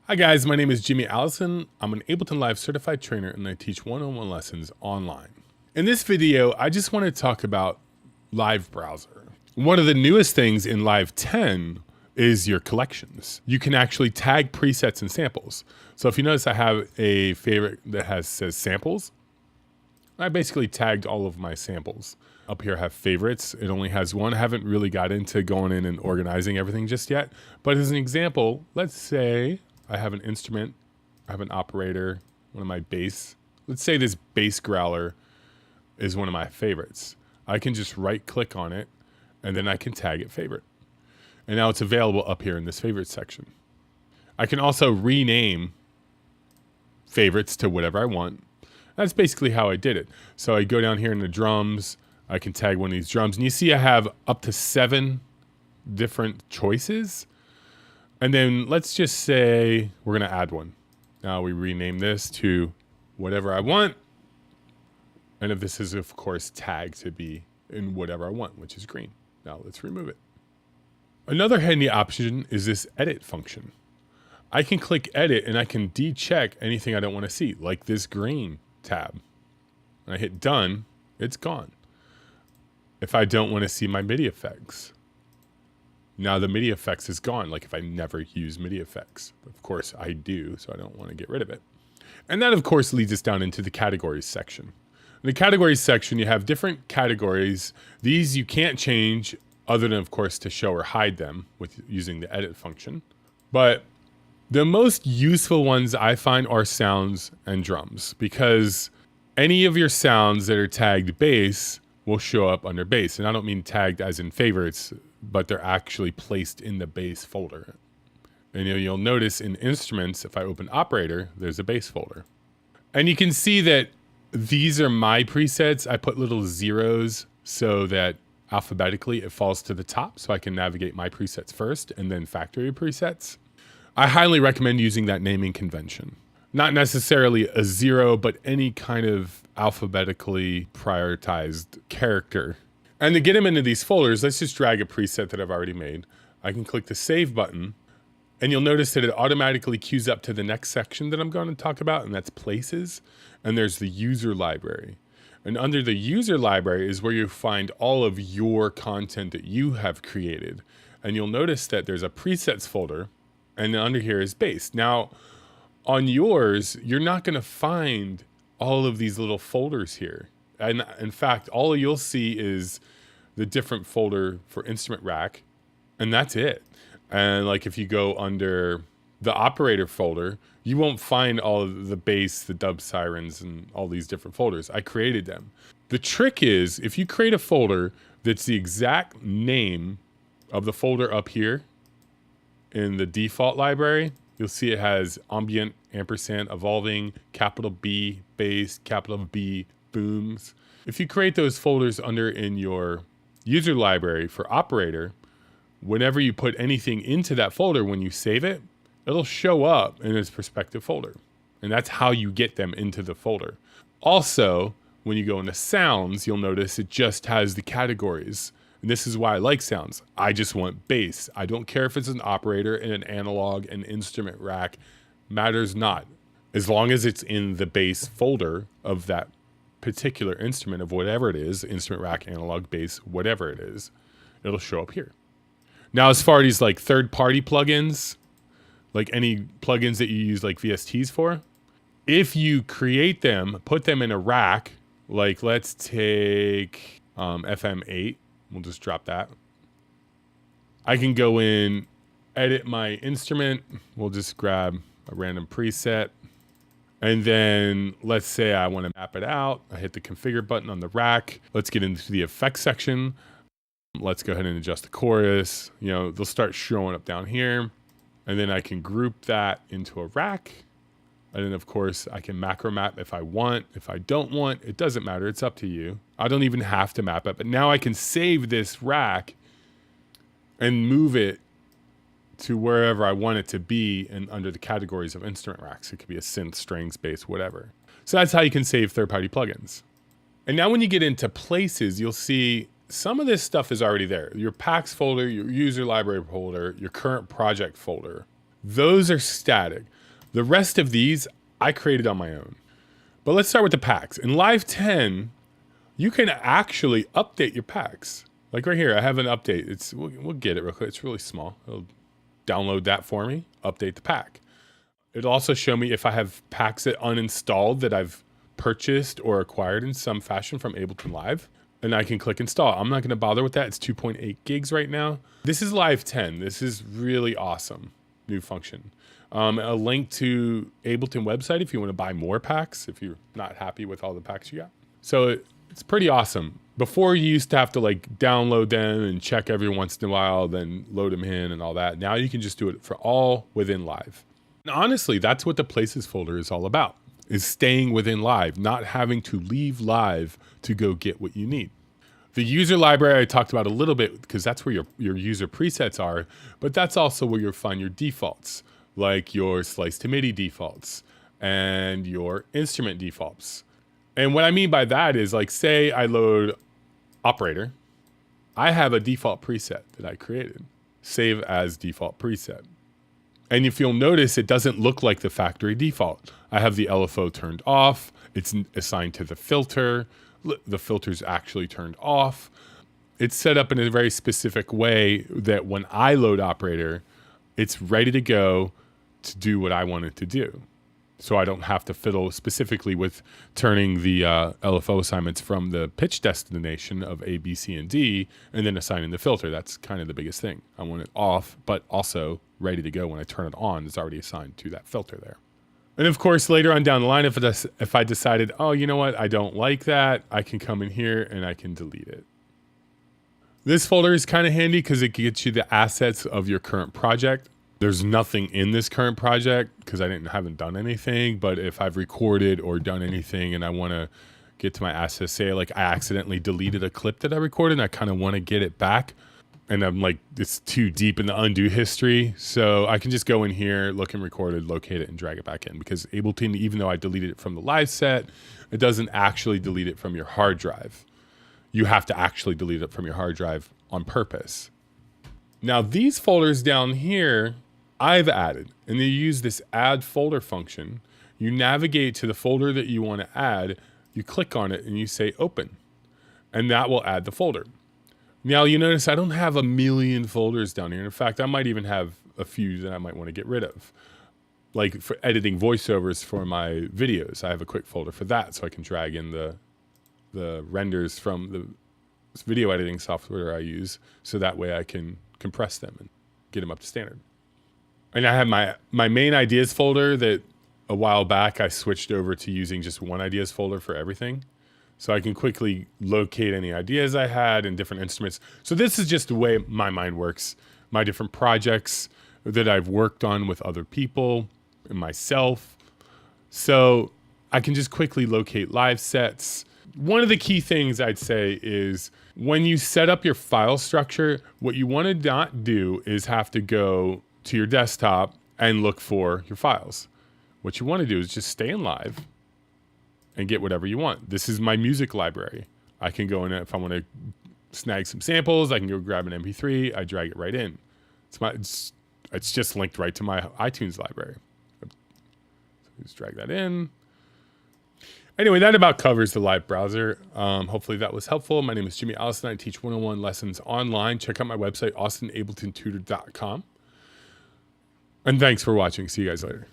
Hi guys, my name is Jimmy Allison. I'm an Ableton Live certified trainer and I teach one-on-one lessons online. In this video, I just want to talk about Live Browser. One of the newest things in Live 10 is your collections. You can actually tag presets and samples. So if you notice, I have a favorite that says samples. I basically tagged all of my samples. Up here I have favorites. It only has one. I haven't really got into going in and organizing everything just yet. But as an example, let's say I have an instrument, I have an operator, one of my bass. Let's say this bass growler is one of my favorites. I can just right click on it and then I can tag it favorite. And now it's available up here in this favorites section. I can also rename favorites to whatever I want. That's basically how I did it. So I go down here in the drums, I can tag one of these drums, and you see I have up to 7 different choices. And then let's just say we're gonna add one. Now we rename this to whatever I want. And if this is of course tagged to be in whatever I want, which is green. Now let's remove it. Another handy option is this edit function. I can click edit and I can de-check anything I don't want to see, like this green tab. When I hit done, it's gone. If I don't want to see my MIDI effects, now the MIDI effects is gone, like if I never use MIDI effects. Of course I do, so I don't want to get rid of it. And that of course leads us down into the categories section. In the categories section, you have different categories. These you can't change other than of course to show or hide them with using the edit function. But the most useful ones I find are sounds and drums, because any of your sounds that are tagged bass will show up under bass. And I don't mean tagged as in favorites, but they're actually placed in the bass folder. And you'll notice in instruments, if I open operator, there's a bass folder. And you can see that these are my presets. I put little zeros so that alphabetically it falls to the top, so I can navigate my presets first and then factory presets. I highly recommend using that naming convention. Not necessarily a 0, but any kind of alphabetically prioritized character. And to get them into these folders, let's just drag a preset that I've already made. I can click the save button, and you'll notice that it automatically queues up to the next section that I'm going to talk about, and that's places. And there's the user library. And under the user library is where you find all of your content that you have created. And you'll notice that there's a presets folder, and under here is bass. Now, on yours, you're not going to find all of these little folders here. And in fact, all you'll see is the different folder for instrument rack, and that's it. And like if you go under the operator folder, you won't find all of the bass, the dub sirens, and all these different folders. I created them. The trick is, if you create a folder that's the exact name of the folder up here in the default library, you'll see it has ambient, ampersand, evolving, capital B, bass, capital B, booms. If you create those folders under in your user library for operator, whenever you put anything into that folder, when you save it, it'll show up in its respective folder. And that's how you get them into the folder. Also, when you go into sounds, you'll notice it just has the categories. And this is why I like sounds. I just want bass. I don't care if it's an operator, and an analog, an instrument rack, matters not. As long as it's in the bass folder of that particular instrument of whatever it is, instrument rack, analog, bass, whatever it is, it'll show up here. Now, as far as like third-party plugins, like any plugins that you use like VSTs for, if you create them, put them in a rack, like let's take FM8, we'll just drop that. I can go in, edit my instrument. We'll just grab a random preset. And then let's say I want to map it out. I hit the configure button on the rack. Let's get into the effects section. Let's go ahead and adjust the chorus. They'll start showing up down here. And then I can group that into a rack. And then of course I can macro map if I want. If I don't want, it doesn't matter. It's up to you. I don't even have to map it, but now I can save this rack and move it to wherever I want it to be and under the categories of instrument racks. It could be a synth, strings, bass, whatever. So that's how you can save third-party plugins. And now when you get into places, you'll see some of this stuff is already there. Your packs folder, your user library folder, your current project folder. Those are static. The rest of these I created on my own. But let's start with the packs. In Live 10, you can actually update your packs. Like right here, I have an update. We'll get it real quick. It's really small. It'll download that for me, update the pack. It'll also show me if I have packs that uninstalled that I've purchased or acquired in some fashion from Ableton Live. And I can click install. I'm not going to bother with that. It's 2.8 gigs right now. This is Live 10. This is really awesome. New function. A link to Ableton website if you want to buy more packs, if you're not happy with all the packs you got. So it's pretty awesome. Before you used to have to like download them and check every once in a while, then load them in and all that. Now you can just do it for all within Live. And honestly, that's what the Places folder is all about, is staying within Live, not having to leave Live to go get what you need. The user library I talked about a little bit because that's where your user presets are, but that's also where you'll find your defaults, like your slice to MIDI defaults and your instrument defaults. And what I mean by that is, like, say I load operator, I have a default preset that I created, save as default preset. And if you'll notice, it doesn't look like the factory default. I have the LFO turned off. It's assigned to the filter. The filter's actually turned off. It's set up in a very specific way that when I load operator, it's ready to go to do what I want it to do. So I don't have to fiddle specifically with turning the LFO assignments from the pitch destination of A, B, C, and D, and then assigning the filter. That's kind of the biggest thing. I want it off, but also ready to go when I turn it on. It's already assigned to that filter there. And of course, later on down the line, if I decided, oh, you know what, I don't like that, I can come in here and I can delete it. This folder is kind of handy because it gets you the assets of your current project. There's nothing in this current project because I haven't done anything, but if I've recorded or done anything and I want to get to my assets, say like I accidentally deleted a clip that I recorded and I kind of want to get it back, and I'm like, it's too deep in the undo history, so I can just go in here, look and recorded, locate it, and drag it back in, because Ableton, even though I deleted it from the live set, it doesn't actually delete it from your hard drive. You have to actually delete it from your hard drive on purpose. Now these folders down here, I've added, and you use this add folder function. You navigate to the folder that you want to add, you click on it and you say open, and that will add the folder. Now you notice I don't have a million folders down here. In fact, I might even have a few that I might want to get rid of. Like for editing voiceovers for my videos, I have a quick folder for that, so I can drag in the renders from the video editing software I use, so that way I can compress them and get them up to standard. And I have my main ideas folder that a while back I switched over to using just one ideas folder for everything. So I can quickly locate any ideas I had and different instruments. So this is just the way my mind works. My different projects that I've worked on with other people and myself. So I can just quickly locate live sets. One of the key things I'd say is when you set up your file structure, what you want to not do is have to go to your desktop and look for your files. What you want to do is just stay in live and get whatever you want. This is my music library. I can go in if I want to snag some samples, I can go grab an MP3, I drag it right in. It's just linked right to my iTunes library. So just drag that in. Anyway, that about covers the live browser. Hopefully that was helpful. My name is Jimmy Allison. I teach 101 lessons online. Check out my website, austinabletontutor.com. And thanks for watching. See you guys later.